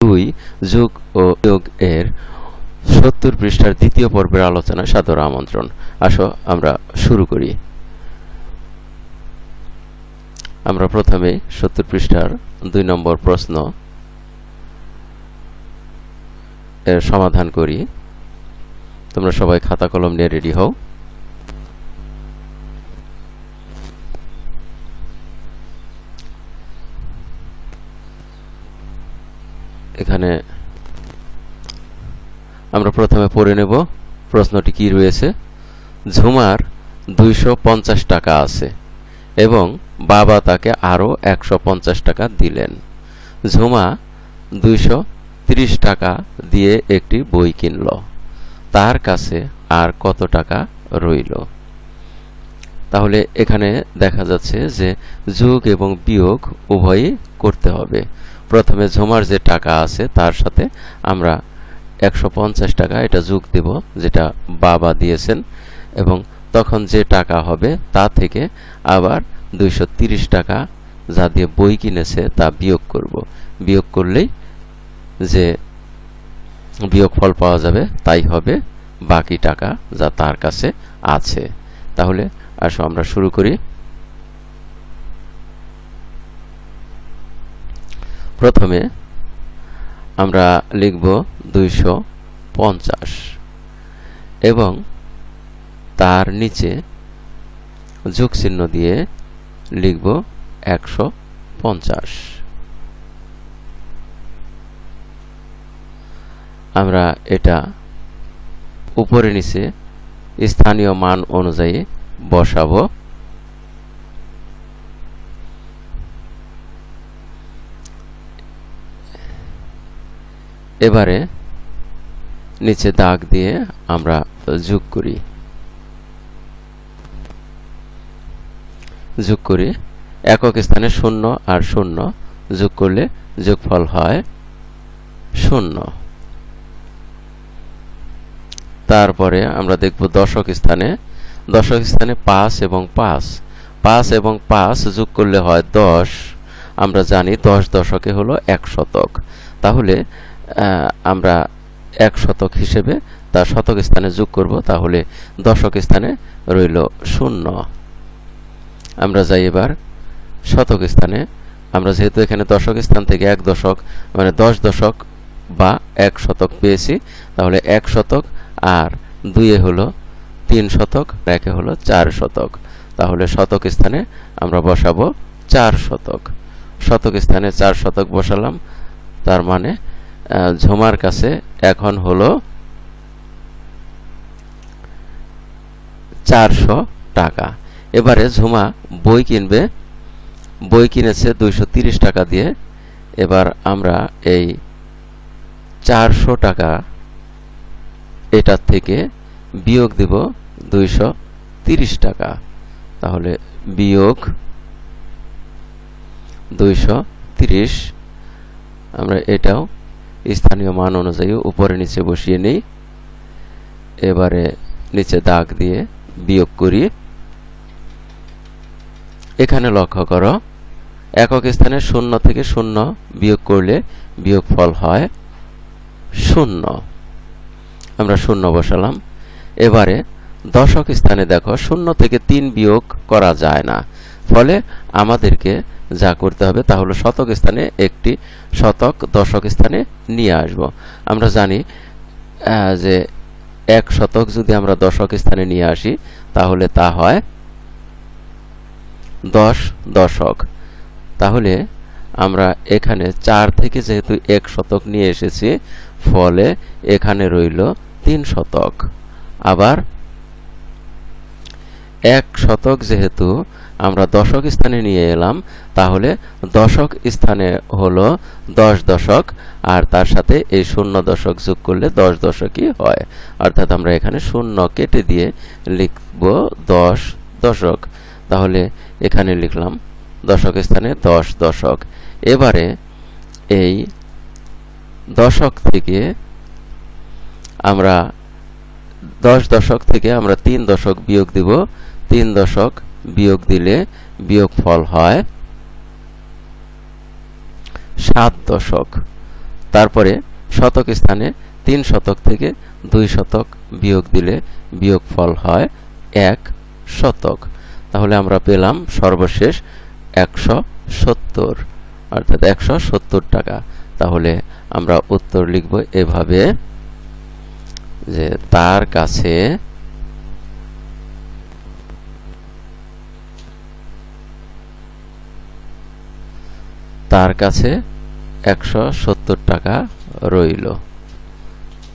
2 যোগ ও বিয়োগ এর 70 পৃষ্ঠার দ্বিতীয় পর্বের আলোচনা সাদর আমন্ত্রণ। আসো আমরা শুরু করি। আমরা প্রথমে 70 পৃষ্ঠার 2 নম্বর প্রশ্ন এর সমাধান করি। তোমরা সবাই খাতা কলম নিয়ে রেডি হও। এখানে আমরা প্রথমে পড়ে নেব প্রশ্নটি কি রয়েছে। ঝুমার 250 টাকা আছে এবং বাবা তাকে আরো 150 টাকা দিলেন। ঝুমা 230 টাকা দিয়ে একটি বই কিনল। তার কাছে আর কত টাকা রইল? তাহলে এখানে দেখা যাচ্ছে যে যোগ এবং বিয়োগ উভয়ই করতে হবে। প্রথমে ঝুমার যে টাকা আছে তার সাথে আমরা 150 টাকা এটা যোগ দেব, যেটা বাবা দিয়েছেন, এবং তখন যে টাকা হবে তা থেকে আবার 230 টাকা যা দিয়ে বই কিনেছে তা বিয়োগ করব। বিয়োগ করলেই যে বিয়োগফল পাওয়া যাবে তাই হবে বাকি টাকা যা তার কাছে আছে। তাহলে আসো আমরা শুরু করি। প্রথমে আমরা লিখব 250 এবং তার নিচে যোগ চিহ্ন দিয়ে লিখব 150। আমরা এটা উপরে নিচে স্থানীয় মান অনুযায়ী বসাবো। এবারে নিচে দাগ দিয়ে আমরা যোগ করি। যোগ করি একক স্থানে 0 আর 0 যোগ করলে যোগফল হয় 0। তারপরে আমরা দেখব দশক স্থানে। দশক স্থানে 5 এবং 5 এবং 5 যোগ করলে হয় 10। আমরা জানি 10 দশকে হলো 1 শতক। তাহলে আমরা 1 শতক হিসেবে তার শতক স্থানে যোগ করব। তাহলে দশক স্থানে রইল 0। আমরা যাই এবার শতক স্থানে। আমরা যেহেতু এখানে দশক স্থান থেকে 1 দশক মানে 10 দশক বা 1 শতক পেয়েছি, তাহলে 1 শতক আর 2 হলো 3 শতক, 1 হলো 4 শতক। তাহলে শতক স্থানে আমরা বসাবো 4 শতক। শতক স্থানে 4 শতক বসালাম। তার মানে ঝুমার কাছে এখন হলো 400 টাকা। এবারে ঝুমা বই কিনবে। বই কিনেছে 230 টাকা দিয়ে। এবার আমরা এই 400 টাকা এটার থেকে বিয়োগ দেব 230 টাকা। তাহলে বিয়োগ 230। আমরা এটাও স্থানীয় মান অনুযায়ী উপরে নিচে বসিয়ে নেই। এবারে নিচে দাগ দিয়ে বিয়োগ করি। এখানে লক্ষ্য করো একক স্থানে 0 থেকে 0 বিয়োগ করলে বিয়োগফল হয় 0। আমরা 0 বসালাম। এবারে দশক স্থানে দেখো 0 থেকে 3 বিয়োগ করা যায় না, ফলে আমাদেরকে যা করতে হবে তা হলো শতক স্থানে একটি শতক দশক স্থানে নিয়ে আসব। আমরা জানি যে 1 শতক যদি আমরা দশক স্থানে নিয়ে আসি তাহলে তা হয় 10 দশক। তাহলে আমরা এখানে 4 থেকে যেহেতু 1 শতক নিয়ে এসেছি, ফলে এখানে রইল 3 শতক। আবার 1 শতক যেহেতু আমরা দশক স্থানে নিয়ে এলাম, তাহলে দশক স্থানে হলো 10 দশক, আর তার সাথে এই 0 দশক যোগ করলে 10 দশকই হয়। অর্থাৎ আমরা এখানে 0 কেটে দিয়ে লিখব 10 দশক। তাহলে এখানে লিখলাম দশক স্থানে 10 দশক। এবারে এই দশক থেকে আমরা 10 দশক থেকে আমরা 3 দশক বিয়োগ দিব। 3 দশক বিয়োগ দিলে বিয়োগফল হয় 7 দশক। তারপরে শতক স্থানে 3 শতক থেকে 2 শতক বিয়োগ দিলে বিয়োগফল হয় 1 শতক। তাহলে আমরা পেলাম সর্বশেষ 170, অর্থাৎ 170 টাকা। তাহলে আমরা উত্তর লিখব এভাবে যে তার কাছে তার কাছে 170 টাকা রইল।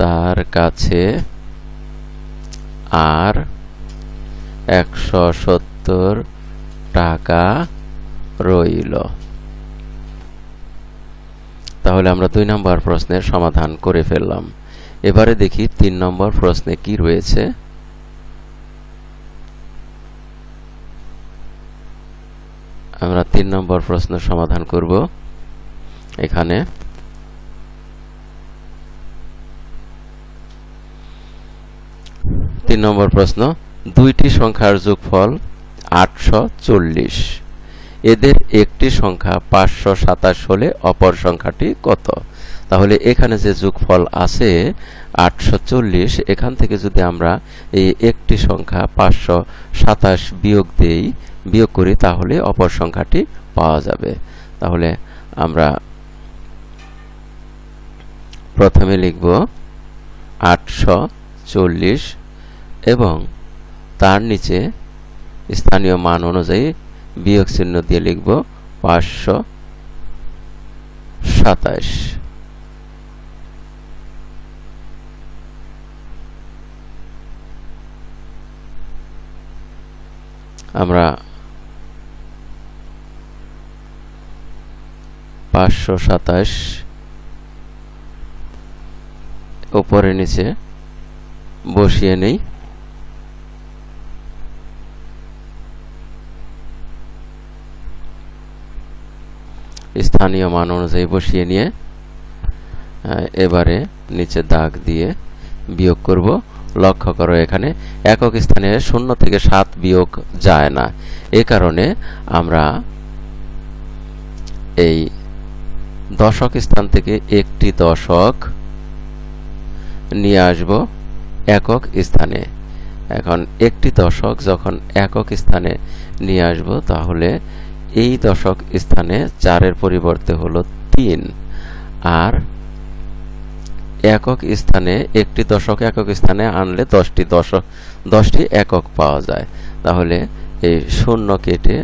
তার কাছে আর 170 টাকা রইল। তাহলে আমরা 2 নম্বর প্রশ্নের সমাধান করে ফেললাম। এবারে দেখি 3 নম্বর প্রশ্নে কি রয়েছে। আমরা 3 নম্বর প্রশ্ন সমাধান করব। এখানে তিন নম্বর প্রশ্ন, দুইটি সংখ্যার যোগফল 840, এদের একটি সংখ্যা 527 হলে অপর সংখ্যাটি কত? তাহলে এখানে যে যোগফল আছে 840, এখান থেকে যদি আমরা এই একটি সংখ্যা 527 বিয়োগ করি তাহলে অপর সংখ্যাটি পাওয়া যাবে। তাহলে আমরা প্রথমে লিখব 840 এবং তার নিচে স্থানীয় মান অনুযায়ী বিয়োগ চিহ্ন দিয়ে লিখব 527। আমরা 527 উপরে নিচে বসিয়ে নেই। স্থানীয় মান অনুযায়ী বসিয়ে নিয়ে এবারে নিচে দাগ দিয়ে বিয়োগ করব। লক্ষ্য করো এখানে একক স্থানে 0 থেকে 7 বিয়োগ যায় না, এই কারণে আমরা এই দশক স্থান থেকে একটি দশক নিয়ে আসব একক স্থানে। এখন একটি দশক যখন একক স্থানে নিয়ে আসব তাহলে এই দশক স্থানে 4-এর পরিবর্তে হলো 3, আর একক স্থানে একটি দশক একক স্থানে আনলে 10টি একক পাওয়া যায়। তাহলে এই 0 কেটে,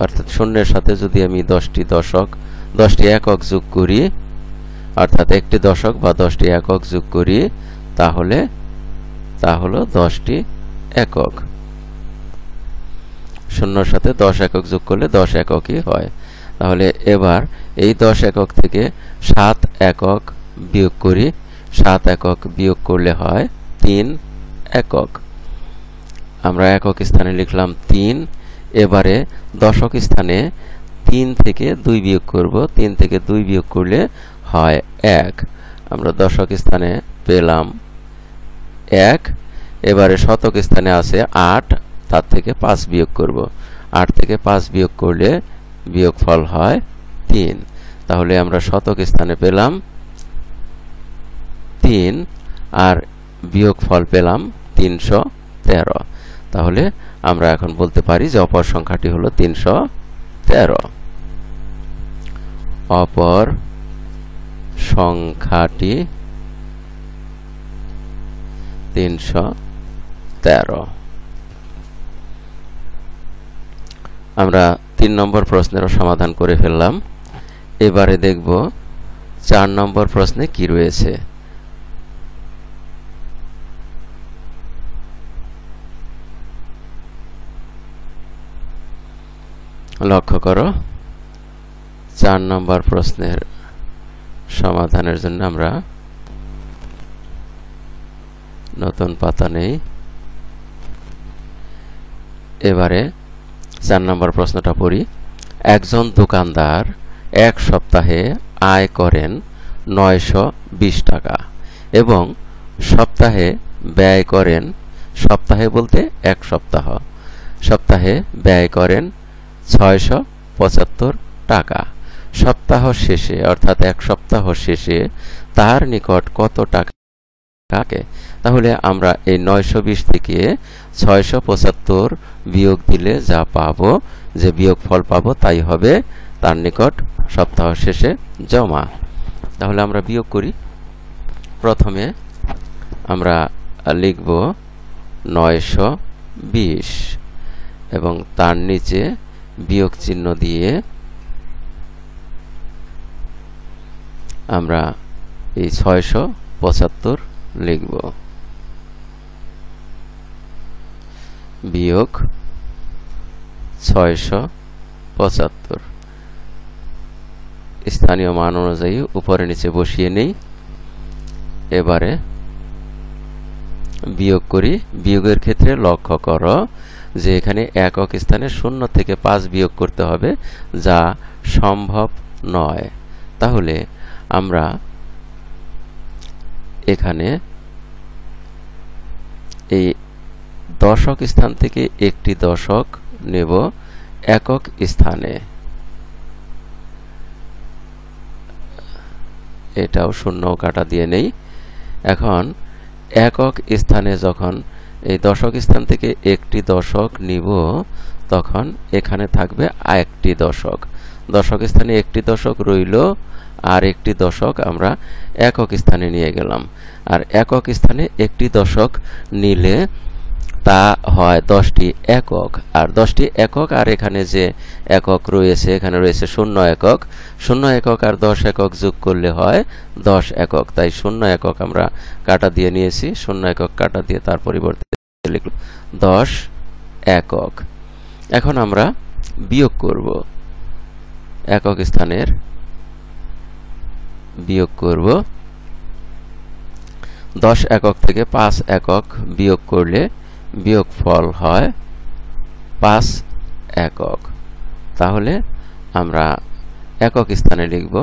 অর্থাৎ 0-এর সাথে যদি আমি 10টি একক যোগ করি, অর্থাৎ একটি দশক বা 10টি একক যোগ করি, তাহলে তা হলো 10টি একক। 0-এর সাথে 10 একক যোগ করলে 10 এককই হয়। তাহলে এবার এই 10 একক থেকে 7 একক বিয়োগ করি। 7 একক বিয়োগ করলে হয় 3 একক। আমরা একক স্থানে লিখলাম 3। এবারে দশক স্থানে 3 থেকে 2 বিয়োগ করব। 3 থেকে 2 বিয়োগ করলে হয় 1। আমরা দশক স্থানে পেলাম 1। এবারে শতক স্থানে আছে 8, তার থেকে 5 বিয়োগ করব। 8 থেকে 5 বিয়োগ করলে বিয়োগফল হয় 3। তাহলে আমরা শতক স্থানে পেলাম 3 আর বিয়োগফল পেলাম 313। তাহলে আমরা এখন বলতে পারি যে অপর সংখ্যাটি হলো 313। অপর সংখ্যাটি 313। আমরা 3 নম্বর প্রশ্নেরও সমাধান করে ফেললাম। এবারে দেখব 4 নম্বর প্রশ্নে কি রয়েছে। লক্ষ্য করো 4 নম্বর প্রশ্নের সমাধানের জন্য আমরা নতুন পাতা নেই। এবারে 4 নম্বর প্রশ্নটা পড়ি। একজন দোকানদার এক সপ্তাহে আয় করেন 920 টাকা এবং সপ্তাহে ব্যয় করেন, সপ্তাহে বলতে এক সপ্তাহ, সপ্তাহে ব্যয় করেন 675 টাকা। সপ্তাহ শেষে অর্থাৎ এক সপ্তাহ শেষে তার নিকট কত টাকা থাকে। তাহলে আমরা এই 920 থেকে 675 বিয়োগ দিলে যা পাবো, যে বিয়োগফল পাবো, তাই হবে তার নিকট সপ্তাহ শেষে জমা। তাহলে আমরা বিয়োগ করি। প্রথমে আমরা লিখব 920 এবং তার নিচে বিয়োগ চিহ্ন দিয়ে আমরা এই 675 লিখব। বিয়োগ 675 স্থানীয় মান অনুযায়ী উপরে নিচে বসিয়ে নেই। এবারে বিয়োগ করি। বিয়োগের ক্ষেত্রে লক্ষ্য করো যে এখানে একক স্থানে 0 থেকে 5 বিয়োগ করতে হবে, যা সম্ভব নয়। তাহলে আমরা এখানে এই দশক স্থান থেকে একটি দশক নেব একক স্থানে। এটাও 0 কাটা দিয়ে নেই। এখন একক স্থানে যখন এই দশক স্থান থেকে একটি দশক নিব, তখন এখানে থাকবে একটি দশক। দশক স্থানে একটি দশক রইল, আর একটি দশক আমরা একক স্থানে নিয়ে গেলাম। আর একক স্থানে একটি দশক নিলে তা হয় 10টি একক। আর 10টি একক, আর এখানে যে একক রয়েছে, এখানে রয়েছে 0 একক। 0 একক আর 10 একক যোগ করলে হয় 10 একক। তাই 0 একক আমরা কাটা দিয়ে নিয়েছি। 0 একক কাটা দিয়ে তার পরিবর্তে লিখব 10 একক। এখন আমরা বিয়োগ করব। একক স্থানের বিয়োগ করব। 10 একক থেকে 5 একক বিয়োগ করলে বিয়োগফল হয় 5 একক। তাহলে আমরা একক স্থানে লিখব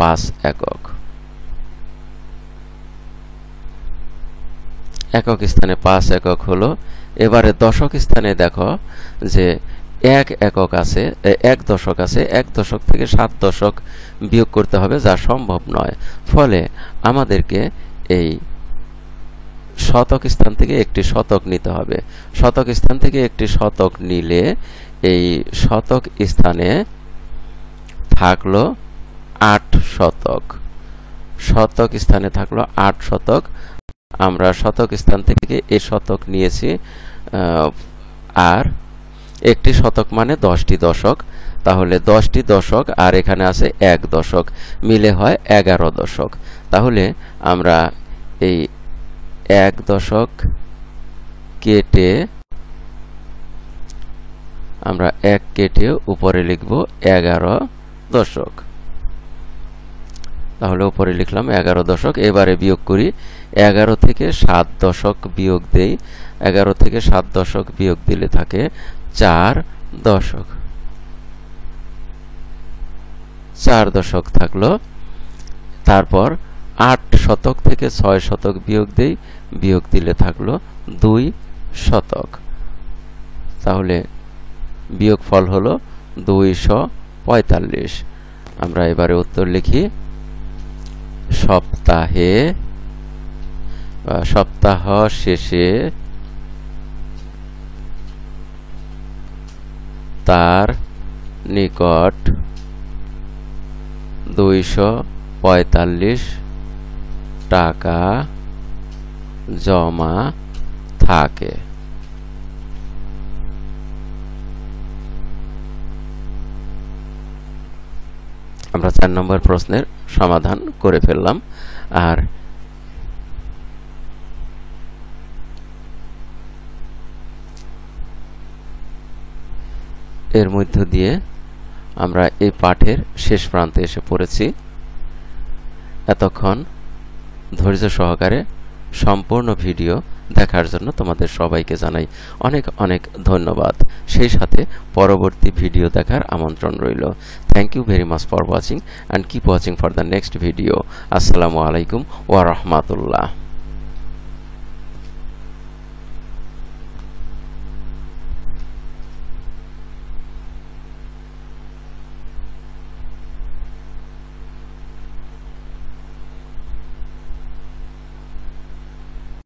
5 একক। একক স্থানে 5 একক হলো। এবারে দশক স্থানে দেখো যে 1 একক আছে, 1 দশক আছে। 1 দশক থেকে 7 দশক বিয়োগ করতে হবে, যা সম্ভব নয়। ফলে আমাদেরকে এই শতক স্থান থেকে একটি শতক নিতে হবে। শতক স্থান থেকে একটি শতক নিলে এই শতক স্থানে থাকলো 8 শতক। শতক স্থানে থাকলো 8 শতক। আমরা শতক স্থান থেকে এই শতক নিয়েছি, আর একটি শতক মানে 10টি দশক। তাহলে 10টি দশক আর এখানে আছে 1 দশক, মিলে হয় 11 দশক। তাহলে আমরা এই 1 দশক কেটে আমরা 1 কেটে উপরে লিখব 11 দশক। তাহলে উপরে লিখলাম 11 দশক। এবারে বিয়োগ করি। 11 থেকে 7 দশক বিয়োগ দেই। 11 থেকে 7 দশক বিয়োগ দিলে থাকে 4 দশক। 4 দশক থাকলো। তারপর 8 শতক থেকে 6 শতক বিয়োগ দেই। বিয়োগ দিলে থাকলো 2 শতক। তাহলে বিয়োগফল হলো 245। আমরা এবারে উত্তর লিখি। সপ্তাহ শেষে তার নিকট 245 টাকা জমা থাকে। আমরা 4 নম্বর প্রশ্নের সমাধান করে ফেললাম। আর এর মধ্য দিয়ে আমরা এই পাঠের শেষ প্রান্তে এসে পড়েছি। এতক্ষণ ধৈর্য সহকারে সম্পূর্ণ ভিডিও দেখার জন্য তোমাদের সবাইকে জানাই অনেক অনেক ধন্যবাদ। সেই সাথে পরবর্তী ভিডিও দেখার আমন্ত্রণ রইল। Thank you very much for watching and keep watching for the next video. আসসালামু আলাইকুম ওয়া রাহমাতুল্লাহ।